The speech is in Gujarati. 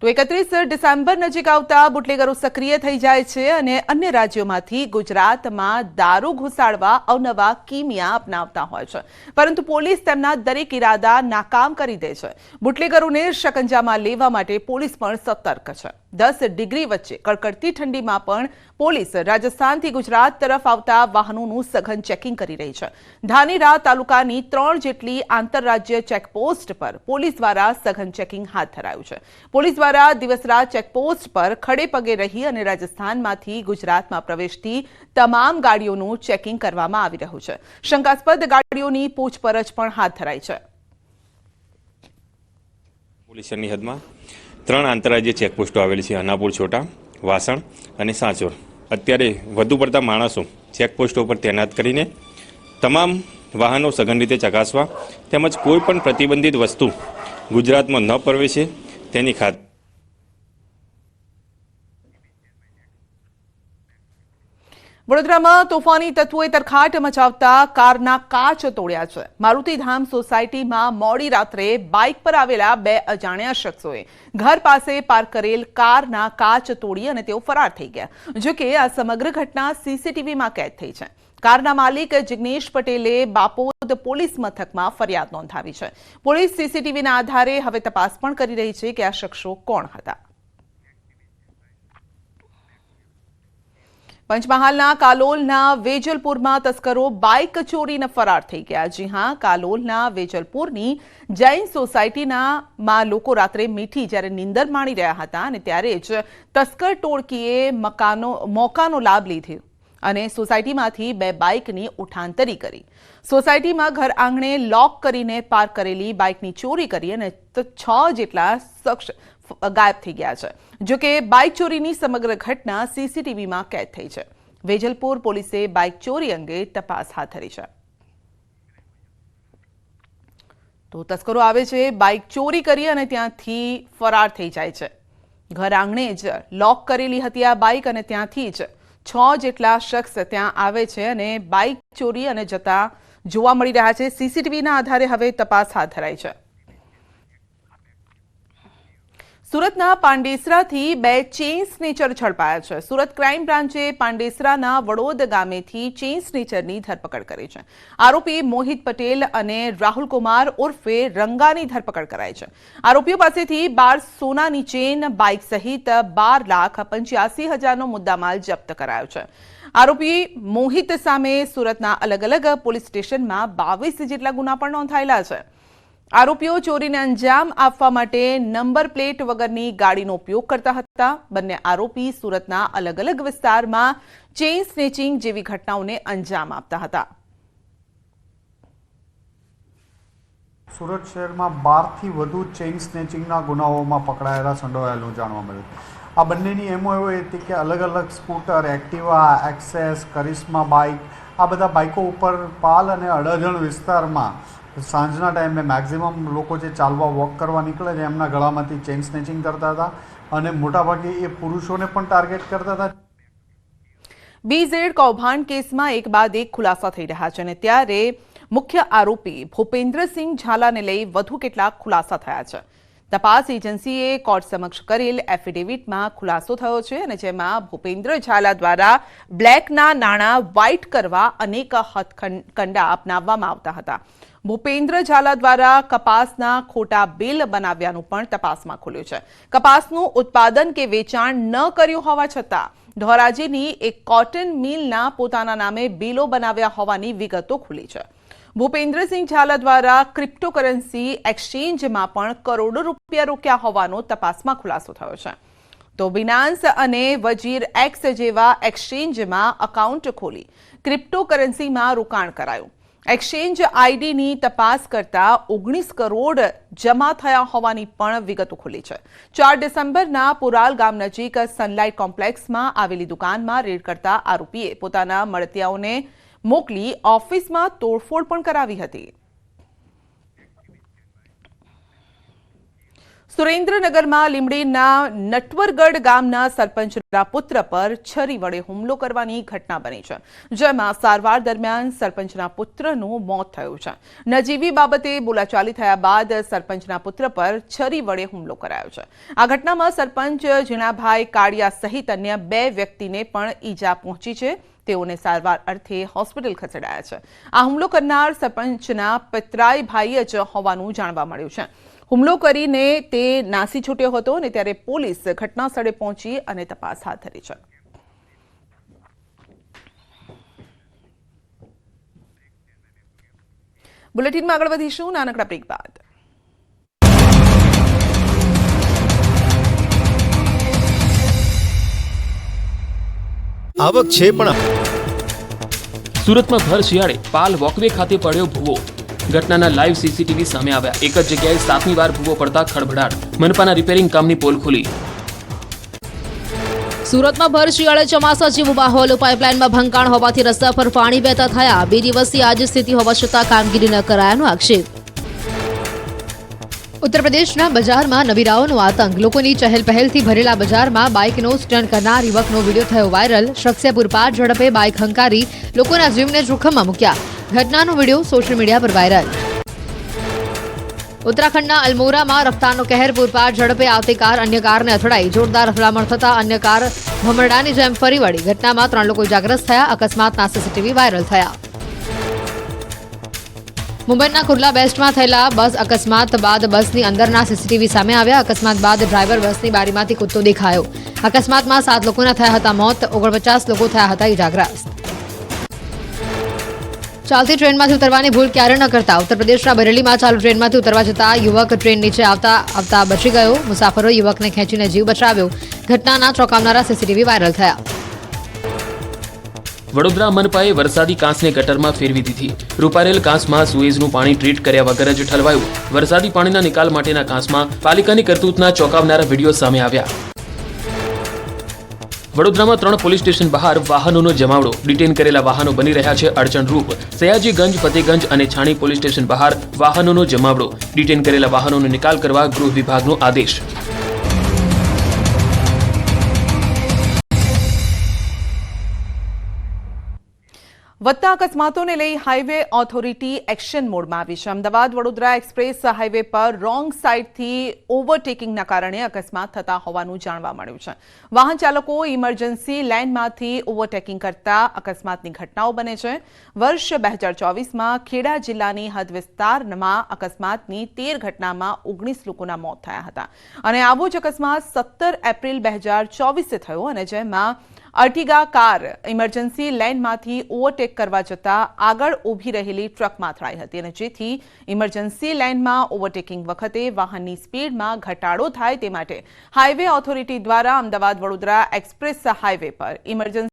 તો 31 ડિસેમ્બર નજીક આવતા બુટલેગરો સક્રિય થઈ જાય છે અને અન્ય રાજ્યોમાંથી ગુજરાતમાં દારૂ ઘુસાડવા અવનવા કિમિયા અપનાવતા હોય છે, પરંતુ પોલીસ તેમના દરેક ઇરાદા નાકામ કરી દે છે। બુટલેગરોને શકંજામાં લેવા માટે પોલીસ પણ સતર્ક છે। 10 ડિગ્રી વચ્ચે કડકડતી ઠંડીમાં પણ પોલીસ રાજસ્થાનથી ગુજરાત તરફ આવતા વાહનોનું સઘન ચેકિંગ કરી રહી છે। ધાનેરા તાલુકાની 3 જેટલી આંતરરાજ્ય ચેકપોસ્ટ પર પોલીસ દ્વારા સઘન ચેકિંગ હાથ ધરાયું છે। પોલીસ દ્વારા દિવસ-રાત ચેકપોસ્ટ પર ખડે પગે રહી અને રાજસ્થાનમાંથી ગુજરાતમાં પ્રવેશતી તમામ ગાડીઓનું ચેકિંગ કરવામાં આવી રહ્યું છે। શંકાસ્પદ ગાડીઓની પૂછપરછ પણ હાથ ધરાઈ છે। પોલીસની હદમાં 3 આંતરરાજ્ય ચેકપોસ્ટો આવેલી છે, અનાપુર, છોટા, વાસણ અને સાંચોર। અત્યારે વધુ પડતા માણસો ચેકપોસ્ટો પર તૈનાત કરીને તમામ વાહનો સઘન રીતે ચકાસવા તેમજ કોઈ પણ પ્રતિબંધિત વસ્તુ ગુજરાતમાં ન પ્રવેશે તેની ખાતરી। વડોદરામાં તોફાની તત્વોએ તરખાટ મચાવતા કારના કાચ તોડ્યા છે। મારુતિધામ સોસાયટીમાં મોડી રાત્રે બાઇક પર આવેલા 2 અજાણ્યા શખ્સોએ ઘર પાસે પાર્ક કરેલ કારના કાચ તોડી અને તેઓ ફરાર થઈ ગયા। જો કે આ સમગ્ર ઘટના સીસીટીવીમાં કેદ થઈ છે। કારના માલિક જિગ્નેશ પટેલે બાપોદ પોલીસ મથકમાં ફરિયાદ નોંધાવી છે। પોલીસ સીસીટીવીના આધારે હવે તપાસ પણ કરી રહી છે કે આ શખ્સો કોણ હતા। પંચમહાલના કાલોલના વેજલપુરમાં તસ્કરો બાઇક ચોરીને ફરાર થઈ ગયા। જી હા, કાલોલના વેજલપુરની જૈન સોસાયટીમાં લોકો રાત્રે મીઠી જ્યારે નીંદર માણી રહ્યા હતા અને ત્યારે જ તસ્કર ટોળકીએ મોકાનો લાભ લીધો અને સોસાયટીમાંથી 2 બાઇકની ઉઠાંતરી કરી। સોસાયટીમાં ઘર આંગણે લોક કરીને પાર્ક કરેલી બાઇકની ચોરી કરી અને 6 જેટલા શખ્સ ગાયબ થઈ ગયા છે। જો કે બાઇક ચોરીની સમગ્ર ઘટના સીસીટીવીમાં કેદ થઈ છે। વેજલપુર પોલીસે બાઇક ચોરી અંગે તપાસ હાથ ધરી છે। તો તસ્કરો આવે છે, બાઇક ચોરી કરી અને ત્યાંથી ફરાર થઈ જાય છે। ઘર આંગણે જ લોક કરેલી હતી આ બાઇક અને ત્યાંથી જ 6 જેટલા શખ્સ ત્યાં આવે છે અને બાઇક ચોરી અને જતા જોવા મળી રહ્યા છે। સીસીટીવીના આધારે હવે તપાસ હાથ ધરાઈ છે। સુરતના પાંડેસરાથી 2 ચેઇન સ્નેચર ઝડપાયા છે। સુરત ક્રાઇમ બ્રાન્ચે પાંડેસરાના વડોદ ગામેથી ચેઇન સ્નેચરની ધરપકડ કરી છે। આરોપી મોહિત પટેલ અને રાહુલ કુમાર ઉર્ફે રંગાની ધરપકડ કરાઈ છે। આરોપીઓ પાસેથી 12 સોનાની ચેઇન, બાઇક સહિત 12,85,000નો મુદ્દામાલ જપ્ત કરાયો છે। આરોપી મોહિત સામે સુરતના અલગ-અલગ પોલીસ સ્ટેશનમાં 22 જેટલા ગુના પણ નોંધાયેલા છે। આરોપીઓ ચોરીને અંજામ આપવા માટે નંબર પ્લેટ વગરની ગાડીનો ઉપયોગ કરતા હતા। બંને આરોપી સુરતના અલગ-અલગ વિસ્તારમાં ચેઇન સ્નેચિંગ જેવી ઘટનાઓને અંજામ આપતા હતા। સુરત શહેરમાં 12થી વધુ ચેઇન સ્નેચિંગના ગુનાઓમાં સંડોવાયેલું જાણવા મળ્યું। આ બંનેની એમો એવો હતી કે અલગ-અલગ સ્કૂટર, એક્ટિવા, એક્સેસ, કરિશ્મા બાઇક, આ બધા બાઇકો ઉપર પાલ અને અડાજણ વિસ્તારમાં સાંજના ટાઈમે મેક્ઝિમમ લોકો જે ચાલવા વોક કરવા નીકળે છે એમના ગળામાંથી ચેઇન સ્નેચિંગ કરતા હતા અને મોટાભાગે એ પુરુષોને પણ ટાર્ગેટ કરતા હતા। BZ કૌભાંડ કેસમાં એક બાદ એક ખુલાસા થઈ રહ્યા છે અને ત્યારે મુખ્ય આરોપી ભૂપેન્દ્રસિંહ ઝાલાને લઈ વધુ કેટલાક ખુલાસા થયા છે। તપાસ એજન્સીએ કોર્ટ સમક્ષ કરેલ એફિડેવિટમાં ખુલાસો થયો છે અને જેમાં ભૂપેન્દ્ર ઝાલા દ્વારા બ્લેકના નાણાં વ્હાઇટ કરવા અનેક હથકંડા અપનાવવામાં આવતા હતા। ભૂપેન્દ્ર ઝાલા દ્વારા કપાસના ખોટા બિલ બનાવ્યાનું પણ તપાસમાં ખુલ્યું છે। કપાસનું ઉત્પાદન કે વેચાણ ન કર્યું હોવા છતાં ધોરાજીની એક કોટન મિલના પોતાના નામે બિલો બનાવ્યા હોવાની વિગતો ખુલી છે। ભૂપેન્દ્રસિંહ ઝાલા દ્વારા ક્રિપ્ટોકરન્સી એક્સચેન્જમાં પણ કરોડો રૂપિયા રોક્યા હોવાનો તપાસમાં ખુલાસો થયો છે। તો બિનાન્સ અને વજીર એક્સ જેવા એક્સચેન્જમાં એકાઉન્ટ ખોલી ક્રિપ્ટોકરન્સીમાં રોકાણ કરાયું। એક્સચેન્જ આઈડીની તપાસ કરતા 19 કરોડ જમા થયા હોવાની પણ વિગતો ખુલી છે। 4 ડિસેમ્બરના પુરાલ ગામ નજીક સનલાઇટ કોમ્પ્લેક્સમાં આવેલી દુકાનમાં રેડ કરતા આરોપીએ પોતાના મળતિયાઓને મોકલી ઓફિસમાં તોડફોડ પણ કરાવી હતી। સુરેન્દ્રનગરમાં લીંબડીના નટવરગઢ ગામના સરપંચના પુત્ર પર છરી વડે હુમલો કરવાની ઘટના બની છે, જેમાં સારવાર દરમિયાન સરપંચના પુત્રનું મોત થયું છે. નજીવી બાબતે બોલાચાલી થયા બાદ સરપંચના પુત્ર પર છરી વડે હુમલો કરાયો છે. આ ઘટનામાં સરપંચ જીણાભાઈ કાળિયા સહિત અન્ય 2 વ્યક્તિને પણ ઈજા પહોંચી છે. તેઓને સારવાર અર્થે હોસ્પિટલ ખસેડાયા છે. આ હુમલો કરનાર સરપંચના પિતરાઈ ભાઈ જ હોવાનું જાણવા મળ્યું છે. હુમલો કરીને તે નાસી છૂટ્યો હતો અને ત્યારે પોલીસ ઘટના સ્થળે પહોંચી અને તપાસ હાથ ધરી છે. બુલેટિનમાં આગળ વધીશું નાનકડા બ્રેક બાદ. આવક છે પણ સુરતમાં ભર શિયાળે પાલ વોકવે ખાતે પડ્યો ભૂવો. ઘટનાના લાઈવ સીસીટીવી સામે આવ્યા. એક જ જગ્યાએ 7મી વાર ભૂવો પડતા ખળભળાટ. મનપાના રિપેરિંગ કામની પોલ ખુલી. સુરતમાં ભર શિયાળે ચોમાસા જેવો માહોલ. પાઇપલાઇનમાં ભંગાણ હોવાથી રસ્તા પર પાણી વહેતા થયા. 2 દિવસથી આ જ સ્થિતિ હોવા છતાં કામગીરી ન કરાયાનો આક્ષેપ. ઉત્તર પ્રદેશના બજારમાં નવીરાઓનો આતંક. લોકોની ચહેલપહેલથી ભરેલા બજારમાં બાઇકનો સ્ટન્ટ કરનાર યુવકનો વિડીયો થયો વાયરલ. શખ્સે પૂરપાટ ઝડપે બાઇક હંકારી લોકોના જીવને જોખમમાં મૂક્યા. ઘટનાનો વિડીયો સોશિયલ મીડિયા પર વાયરલ. ઉત્તરાખંડના અલ્મોરામાં રફતારનો કહેર. પૂરપાટ ઝડપે આવતી કાર અન્ય કારને અથડાઈ. જોરદાર અથડામણ થતા અન્ય કાર ભમરડાની જેમ ફરી વળી. ઘટનામાં 3 લોકો ઇજાગ્રસ્ત થયા. અકસ્માતના સીસીટીવી વાયરલ થયા. મુંબઈના કુર્લા વેસ્ટમાં થયેલા બસ અકસ્માત બાદ બસની અંદરના સીસીટીવી સામે આવ્યા. અકસ્માત બાદ ડ્રાઈવર બસની બારીમાંથી કૂદતો દેખાયો. અકસ્માતમાં 7 લોકોના થયા હતા મોત. 49 લોકો થયા હતા ઇજાગ્રસ્ત. ચાલતી ટ્રેનમાંથી ઉતરવાની ભૂલ ક્યારે ન કરતા. ઉત્તર પ્રદેશના બરેલીમાં ચાલુ ટ્રેનમાંથી ઉતરવા જતા યુવક ટ્રેન નીચે આવતા બચી ગયો. મુસાફરોએ યુવકને ખેંચીને જીવ બચાવ્યો. ઘટનાના ચોંકાવનારા સીસીટીવી વાયરલ થયા. વડોદરા મનપાએ વરસાદી કાંસને ગટરમાં ફેરવી દીધી. રૂપારેલ કાંસમાં સુએઝનું પાણી ટ્રીટ કર્યા વગર જ ઠલવાયું. વરસાદી પાણીના નિકાલ માટેના કાંસમાં પાલિકાની કરતૂતના ચોંકાવનારા વિડીયો સામે આવ્યા. વડોદરામાં 3 પોલીસ સ્ટેશન બહાર વાહનોનો જમાવડો. ડિટેન કરેલા વાહનો બની રહ્યા છે અડચણરૂપ. સયાજીગંજ, ફતેગંજ અને છાણી પોલીસ સ્ટેશન બહાર વાહનોનો જમાવડો. ડિટેન કરેલા વાહનોનો નિકાલ કરવા ગૃહ વિભાગનો આદેશ. વધતા અકસ્માતોને લઈ હાઈવે ઓથોરિટી એક્શન મોડમાં આવી છે. અમદાવાદ વડોદરા એક્સપ્રેસ હાઈવે પર રોંગ સાઈડથી ઓવરટેકિંગના કારણે અકસ્માત થતા હોવાનું જાણવા મળ્યું છે. વાહન ચાલકો ઇમરજન્સી લેનમાંથી ઓવરટેકિંગ કરતા અકસ્માતની ઘટનાઓ બને છે. વર્ષ 2024માં ખેડા જિલ્લાની હદ વિસ્તારમાં અકસ્માતની 13 ઘટનામાં 19 લોકોના મોત થયા હતા અને આવો જ અકસ્માત 17 એપ્રિલ 2024 થયો અને જેમાં અર્ટિગા કાર ઇમરજન્સી લેનમાંથી ઓવરટેક કરવા જતા આગળ ઊભી રહેલી ટ્રકમાં અથડાઈ હતી અને જેથી ઇમરજન્સી લેનમાં ઓવરટેકિંગ વખતે વાહનની સ્પીડમાં ઘટાડો થાય તે માટે હાઈવે ઓથોરિટી દ્વારા અમદાવાદ વડોદરા એક્સપ્રેસ હાઈવે પર ઇમરજન્સી